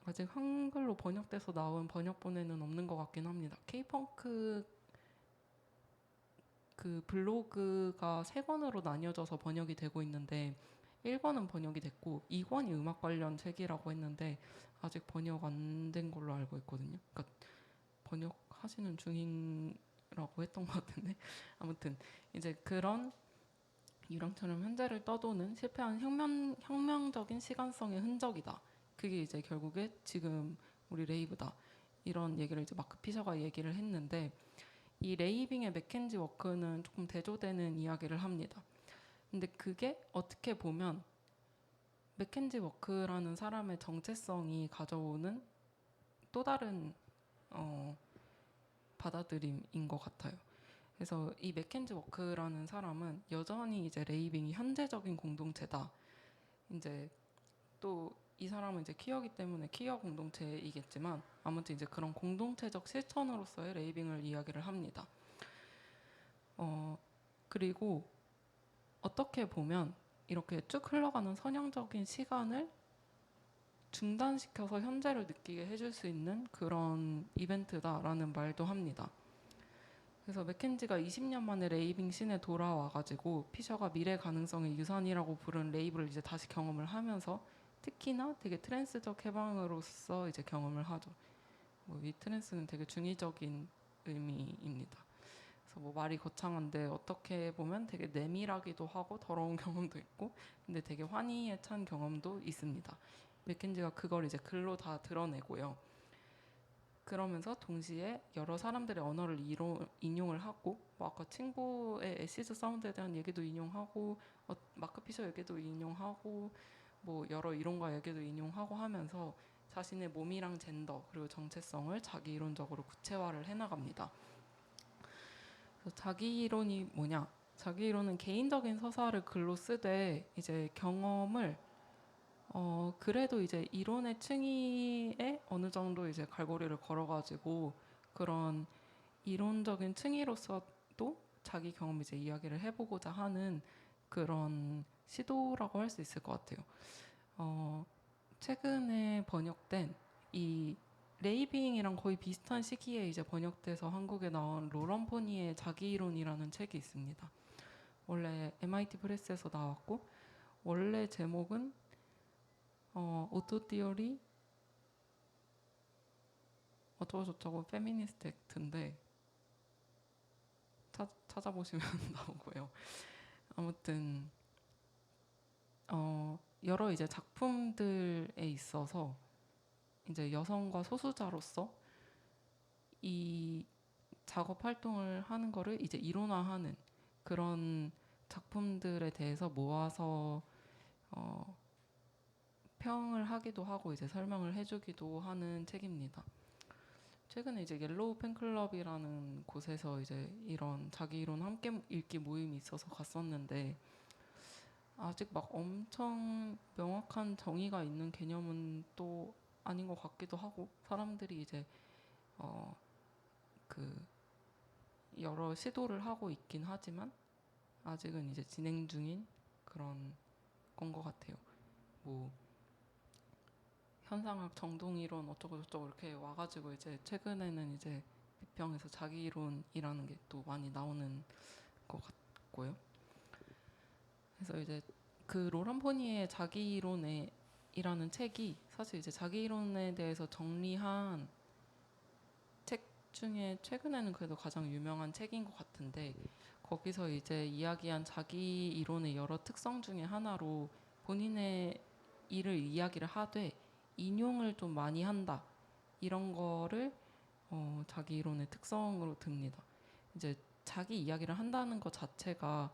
아직 한글로 번역돼서 나온 번역본에는 없는 것 같긴 합니다. K-펑크 그 블로그가 3권으로 나뉘어져서 번역이 되고 있는데 1권은 번역이 됐고 2권이 음악 관련 책이라고 했는데 아직 번역 안 된 걸로 알고 있거든요. 그러니까 번역하시는 중이라고 했던 것 같은데 아무튼 이제 그런 유령처럼 현재를 떠도는 실패한 혁명적인 시간성의 흔적이다. 그게 이제 결국에 지금 우리 레이브다. 이런 얘기를 이제 마크 피셔가 얘기를 했는데 이 레이빙의 맥켄지 워크는 조금 대조되는 이야기를 합니다. 근데 그게 어떻게 보면 맥켄지 워크라는 사람의 정체성이 가져오는 또 다른 받아들임인 것 같아요. 그래서 이 맥켄지 워크라는 사람은 여전히 이제 레이빙이 현재적인 공동체다. 이제 또 이 사람은 이제 퀴어기 때문에 퀴어 공동체이겠지만 아무튼 이제 그런 공동체적 실천으로서의 레이빙을 이야기를 합니다. 그리고 어떻게 보면 이렇게 쭉 흘러가는 선형적인 시간을 중단시켜서 현재를 느끼게 해줄 수 있는 그런 이벤트다라는 말도 합니다. 그래서 맥켄지가 20년 만에 레이빙 씬에 돌아와가지고 피셔가 미래 가능성의 유산이라고 부른 레이브를 이제 다시 경험을 하면서 특히나 되게 트랜스적 해방으로서 이제 경험을 하죠. 이 트랜스는 되게 중의적인 의미입니다. 그래서 말이 거창한데 어떻게 보면 되게 내밀하기도 하고 더러운 경험도 있고 근데 되게 환희에 찬 경험도 있습니다. 맥켄지가 그걸 이제 글로 다 드러내고요. 그러면서 동시에 여러 사람들의 언어를 인용을 하고 아까 친구의 애시드 사운드에 대한 얘기도 인용하고 마크 피셔 얘기도 인용하고 여러 이론가 얘기도 인용하고 하면서 자신의 몸이랑 젠더 그리고 정체성을 자기 이론적으로 구체화를 해나갑니다. 그래서 자기 이론이 뭐냐? 자기 이론은 개인적인 서사를 글로 쓰되 이제 경험을 그래도 이제 이론의 층위에 어느 정도 이제 갈고리를 걸어가지고 그런 이론적인 층위로서도 자기 경험 이제 이야기를 해보고자 하는 그런 시도라고 할 수 있을 것 같아요. 최근에 번역된 이 레이빙이랑 거의 비슷한 시기에 이제 번역돼서 한국에 나온 로런 포니의 자기 이론이라는 책이 있습니다. 원래 MIT 프레스에서 나왔고 원래 제목은 오토 티어리 어쩌고저쩌고 페미니스트 액트인데 찾아보시면 나오고요. 아무튼 여러 이제 작품들에 있어서 이제 여성과 소수자로서 이 작업 활동을 하는 거를 이제 이론화하는 그런 작품들에 대해서 모아서 평을 하기도 하고 이제 설명을 해주기도 하는 책입니다. 최근에 이제 옐로우 팬클럽이라는 곳에서 이제 이런 자기 이론 함께 읽기 모임이 있어서 갔었는데 아직 막 엄청 명확한 정의가 있는 개념은 또 아닌 것 같기도 하고 사람들이 이제 그 여러 시도를 하고 있긴 하지만 아직은 이제 진행 중인 그런 건 것 같아요. 현상학 정동이론 어쩌고저쩌고 이렇게 와가지고 이제 최근에는 이제 비평에서 자기 이론이라는 게 또 많이 나오는 것 같고요. 그래서 이제 그 로런 포니의 자기 이론이라는 책이 사실 이제 자기 이론에 대해서 정리한 책 중에 최근에는 그래도 가장 유명한 책인 것 같은데 거기서 이제 이야기한 자기 이론의 여러 특성 중에 하나로 본인의 일을 이야기를 하되 인용을 좀 많이 한다 이런 거를 자기 이론의 특성으로 듭니다. 이제 자기 이야기를 한다는 것 자체가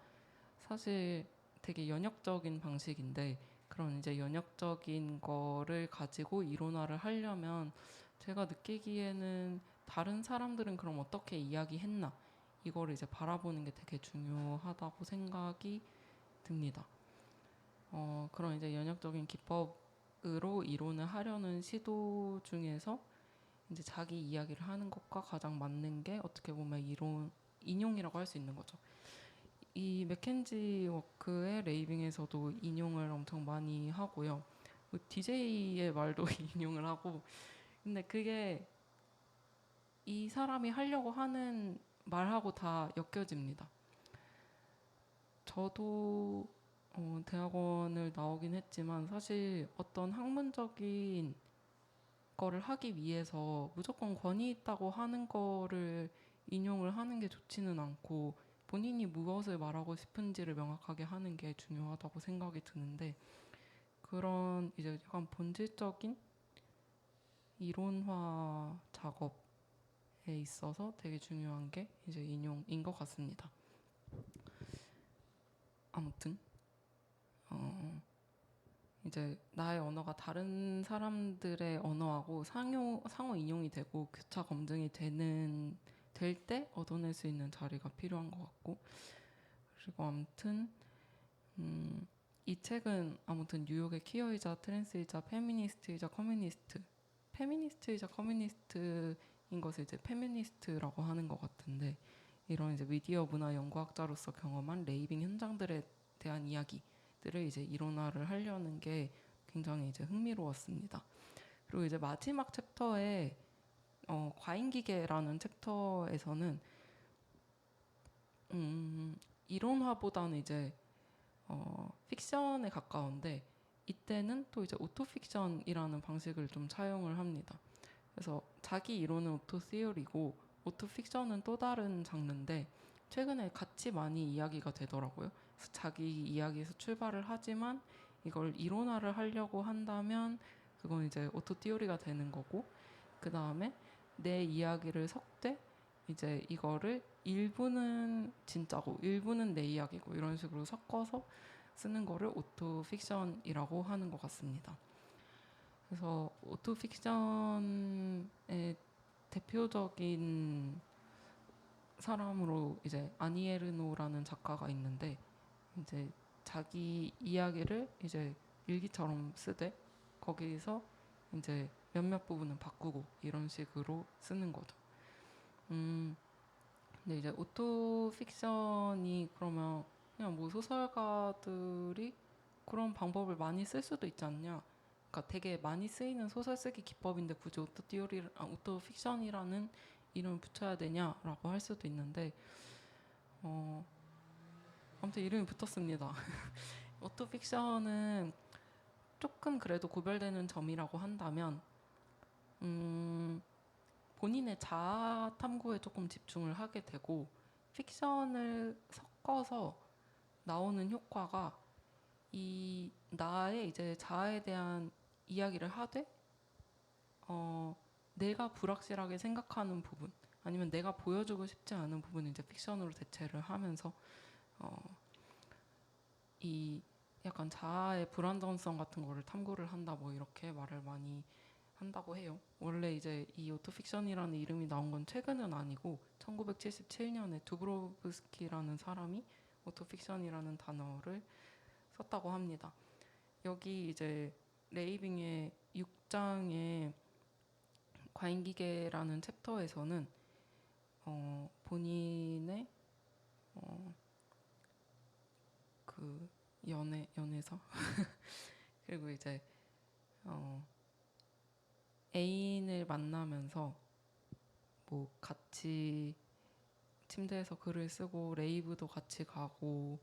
사실 되게 연역적인 방식인데 그런 이제 연역적인 거를 가지고 이론화를 하려면 제가 느끼기에는 다른 사람들은 그럼 어떻게 이야기했나 이거를 이제 바라보는 게 되게 중요하다고 생각이 듭니다. 그런 이제 연역적인 기법으로 이론을 하려는 시도 중에서 이제 자기 이야기를 하는 것과 가장 맞는 게 어떻게 보면 이론 인용이라고 할 수 있는 거죠. 이 맥켄지 워크의 레이빙에서도 인용을 엄청 많이 하고요. DJ의 말도 인용을 하고 근데 그게 이 사람이 하려고 하는 말하고 다 엮여집니다. 저도 대학원을 나오긴 했지만 사실 어떤 학문적인 거를 하기 위해서 무조건 권위 있다고 하는 거를 인용을 하는 게 좋지는 않고 본인이 무엇을 말하고 싶은지를 명확하게 하는 게 중요하다고 생각이 드는데 그런 이제 약간 본질적인 이론화 작업에 있어서 되게 중요한 게 이제 인용인 것 같습니다. 아무튼 이제 나의 언어가 다른 사람들의 언어하고 상호 인용이 되고 교차 검증이 될 때 얻어낼 수 있는 자리가 필요한 것 같고 그리고 아무튼 이 책은 아무튼 뉴욕의 퀴어이자 트랜스이자 페미니스트이자 커뮤니스트인 것을 이제 페미니스트라고 하는 것 같은데 이런 이제 미디어 문화 연구학자로서 경험한 레이빙 현장들에 대한 이야기들을 이제 이론화를 하려는 게 굉장히 이제 흥미로웠습니다. 그리고 이제 마지막 챕터에 과잉기계라는 챕터에서는 이론화보다는 이제 픽션에 가까운데 이때는 또 이제 오토픽션이라는 방식을 좀 차용을 합니다. 그래서 자기 이론은 오토 시어리고 오토 픽션은 또 다른 장르인데 최근에 같이 많이 이야기가 되더라고요. 그래서 자기 이야기에서 출발을 하지만 이걸 이론화를 하려고 한다면 그건 이제 오토 티오리가 되는 거고 그 다음에 내 이야기를 섞되 이제 이거를 일부는 진짜고 일부는 내 이야기고 이런 식으로 섞어서 쓰는 거를 오토 픽션이라고 하는 것 같습니다. 그래서 오토 픽션의 대표적인 사람으로 이제 아니 에르노라는 작가가 있는데 이제 자기 이야기를 이제 일기처럼 쓰되 거기서 이제 몇몇 부분은 바꾸고 이런 식으로 쓰는 거죠. 근데 이제 오토 픽션이 그러면 그냥 뭐 소설가들이 그런 방법을 많이 쓸 수도 있지 않냐? 그러니까 되게 많이 쓰이는 소설 쓰기 기법인데 굳이 오토 픽션이라는 이름을 붙여야 되냐라고 할 수도 있는데 아무튼 이름이 붙었습니다. 오토 픽션은 조금 그래도 구별되는 점이라고 한다면 본인의 자아 탐구에 조금 집중을 하게 되고 픽션을 섞어서 나오는 효과가 이 나의 이제 자아에 대한 이야기를 하되 내가 불확실하게 생각하는 부분 아니면 내가 보여주고 싶지 않은 부분을 이제 픽션으로 대체를 하면서 이 약간 자아의 불완전성 같은 거를 탐구를 한다 뭐 이렇게 말을 많이 한다고 해요. 원래 이제 이 오토픽션이라는 이름이 나온 건 최근은 아니고 1977년에 두브로브스키라는 사람이 오토픽션이라는 단어를 썼다고 합니다. 여기 이제 레이빙의 6장의 과잉기계라는 챕터에서는 본인의 그 연애사 그리고 이제 애인을 만나면서 뭐 같이 침대에서 글을 쓰고 레이브도 같이 가고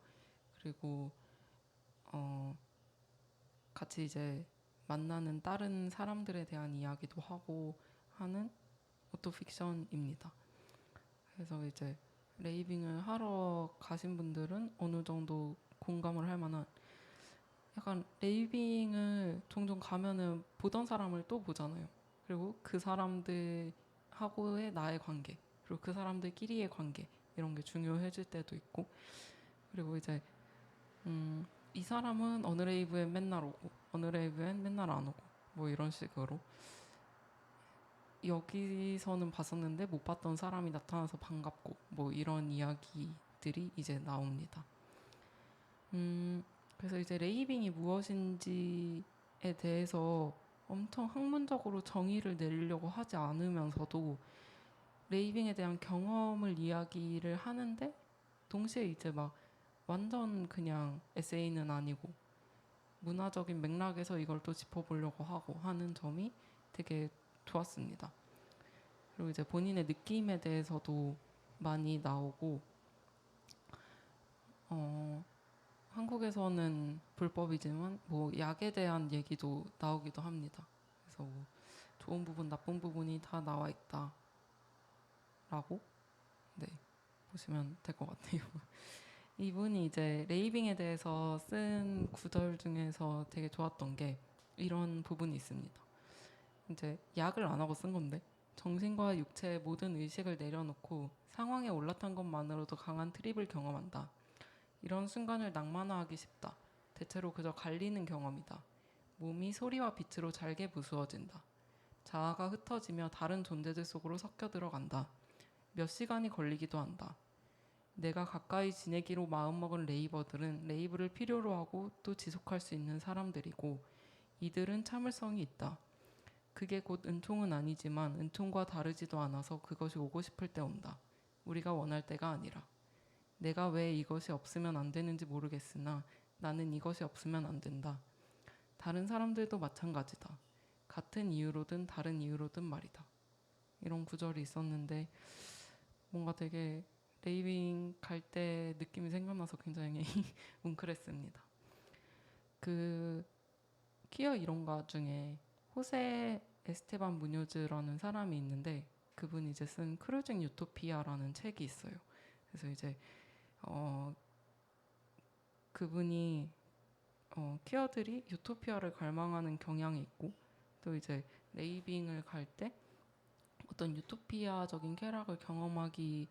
그리고 같이 이제 만나는 다른 사람들에 대한 이야기도 하고 하는 오토픽션입니다. 그래서 이제 레이빙을 하러 가신 분들은 어느 정도 공감을 할 만한 약간 레이빙을 종종 가면은 보던 사람을 또 보잖아요. 그리고 그 사람들하고의 나의 관계 그리고 그 사람들끼리의 관계 이런 게 중요해질 때도 있고 그리고 이제 이 사람은 어느 레이브엔 맨날 오고 어느 레이브엔 맨날 안 오고 뭐 이런 식으로 여기서는 봤었는데 못 봤던 사람이 나타나서 반갑고 뭐 이런 이야기들이 이제 나옵니다. 그래서 이제 레이빙이 무엇인지에 대해서 엄청 학문적으로 정의를 내리려고 하지 않으면서도 레이빙에 대한 경험을 이야기를 하는데 동시에 이제 막 완전 그냥 에세이는 아니고 문화적인 맥락에서 이걸 또 짚어보려고 하고 하는 점이 되게 좋았습니다. 그리고 이제 본인의 느낌에 대해서도 많이 나오고 한국에서는 불법이지만 뭐 약에 대한 얘기도 나오기도 합니다. 그래서 뭐 좋은 부분, 나쁜 부분이 다 나와 있다라고 네, 보시면 될 것 같아요. 이분이 이제 레이빙에 대해서 쓴 구절 중에서 되게 좋았던 게 이런 부분이 있습니다. 이제 약을 안 하고 쓴 건데 정신과 육체의 모든 의식을 내려놓고 상황에 올라탄 것만으로도 강한 트립을 경험한다. 이런 순간을 낭만화하기 쉽다. 대체로 그저 갈리는 경험이다. 몸이 소리와 빛으로 잘게 부수어진다. 자아가 흩어지며 다른 존재들 속으로 섞여 들어간다. 몇 시간이 걸리기도 한다. 내가 가까이 지내기로 마음먹은 레이버들은 레이브를 필요로 하고 또 지속할 수 있는 사람들이고 이들은 참을성이 있다. 그게 곧 은총은 아니지만 은총과 다르지도 않아서 그것이 오고 싶을 때 온다. 우리가 원할 때가 아니라. 내가 왜 이것이 없으면 안 되는지 모르겠으나 나는 이것이 없으면 안 된다. 다른 사람들도 마찬가지다. 같은 이유로든 다른 이유로든 말이다. 이런 구절이 있었는데 뭔가 되게 레이빙 갈 때 느낌이 생각나서 굉장히 뭉클했습니다. 그 퀴어 이론가 중에 호세 에스테반 무뇨즈라는 사람이 있는데 그분이 이제 쓴 크루징 유토피아라는 책이 있어요. 그래서 이제 그분이 퀴어들이 유토피아를 갈망하는 경향이 있고 또 이제 레이빙을 갈 때 어떤 유토피아적인 쾌락을 경험하기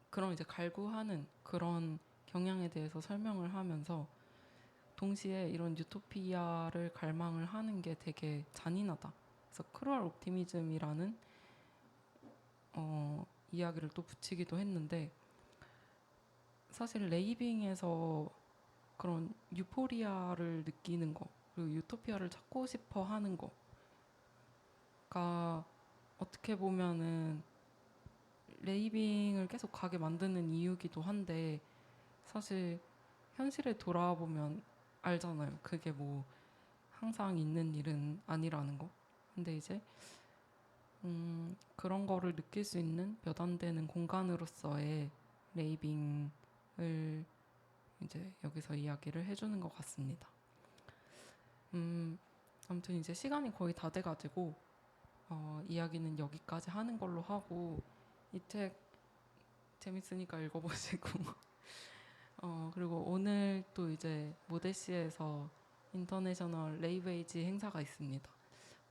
그런 이제 갈구하는 그런 경향에 대해서 설명을 하면서 동시에 이런 유토피아를 갈망을 하는 게 되게 잔인하다. 그래서 크루얼 옵티미즘이라는 이야기를 또 붙이기도 했는데 사실 레이빙에서 그런 유포리아를 느끼는 거 그리고 유토피아를 찾고 싶어 하는 거가 어떻게 보면은 레이빙을 계속 가게 만드는 이유기도 한데 사실 현실에 돌아보면 알잖아요. 그게 뭐 항상 있는 일은 아니라는 거. 근데 이제 그런 거를 느낄 수 있는 몇 안 되는 공간으로서의 레이빙을 이제 여기서 이야기를 해주는 것 같습니다. 아무튼 이제 시간이 거의 다 돼가지고 이야기는 여기까지 하는 걸로 하고 이 책 재밌으니까 읽어보시고 그리고 오늘 또 이제 모데시에서 인터내셔널 레이브 에이지 행사가 있습니다.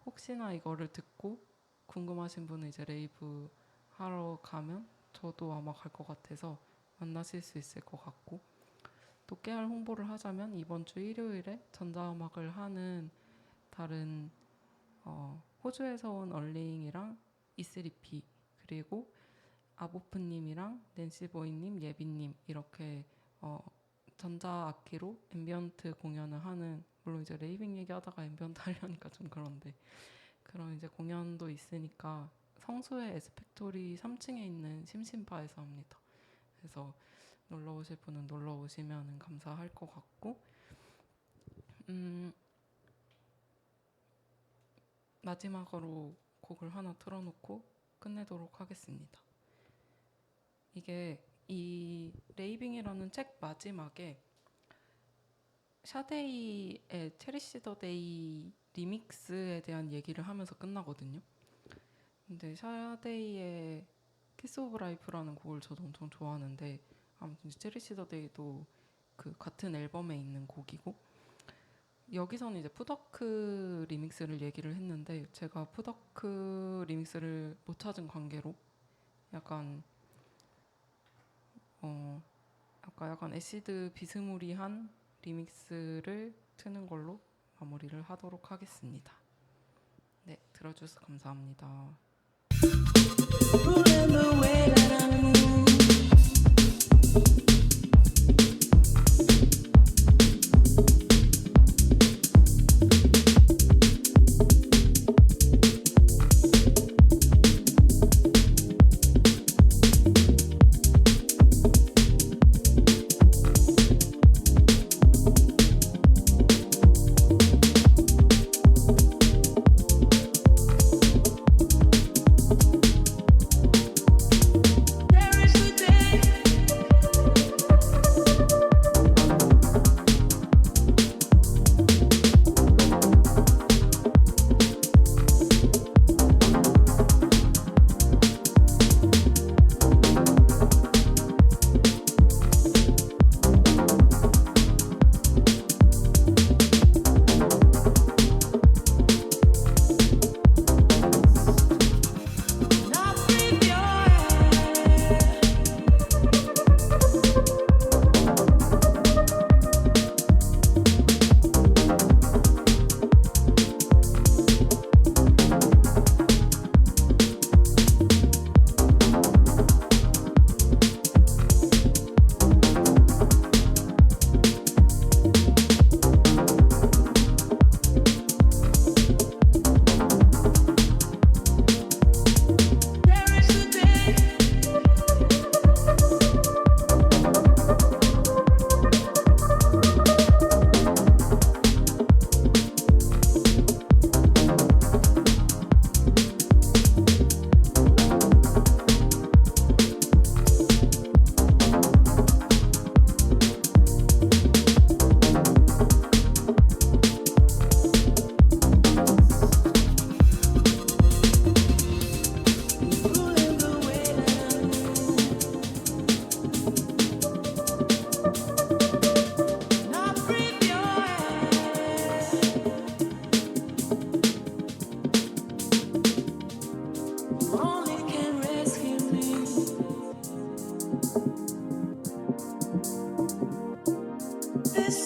혹시나 이거를 듣고 궁금하신 분은 이제 레이브 하러 가면 저도 아마 갈 것 같아서 만나실 수 있을 것 같고 또 깨알 홍보를 하자면 이번 주 일요일에 전자음악을 하는 다른 호주에서 온 얼링이랑 이스리피 그리고 아보프님이랑 낸시보이님, 예빈님 이렇게 전자악기로 앰비언트 공연을 하는 물론 이제 레이빙 얘기하다가 앰비언트 하려니까 좀 그런데 그런 이제 공연도 있으니까 성수의 에스펙토리 3층에 있는 심심바에서 합니다. 그래서 놀러 오실 분은 놀러 오시면 감사할 것 같고 마지막으로 곡을 하나 틀어놓고 끝내도록 하겠습니다. 이게 이 레이빙이라는 책 마지막에 샤데이의 체리시 더 데이 리믹스에 대한 얘기를 하면서 끝나거든요. 근데 샤데이의 키스 오브 라이프라는 곡을 저도 엄청 좋아하는데 아무튼 체리시 더 데이도 그 같은 앨범에 있는 곡이고 여기서는 이제 푸더크 리믹스를 얘기를 했는데 제가 푸더크 리믹스를 못 찾은 관계로 약간 애시드 비스무리한 리믹스를 트는 걸로 마무리를 하도록 하겠습니다. 네, 들어주셔서 감사합니다. this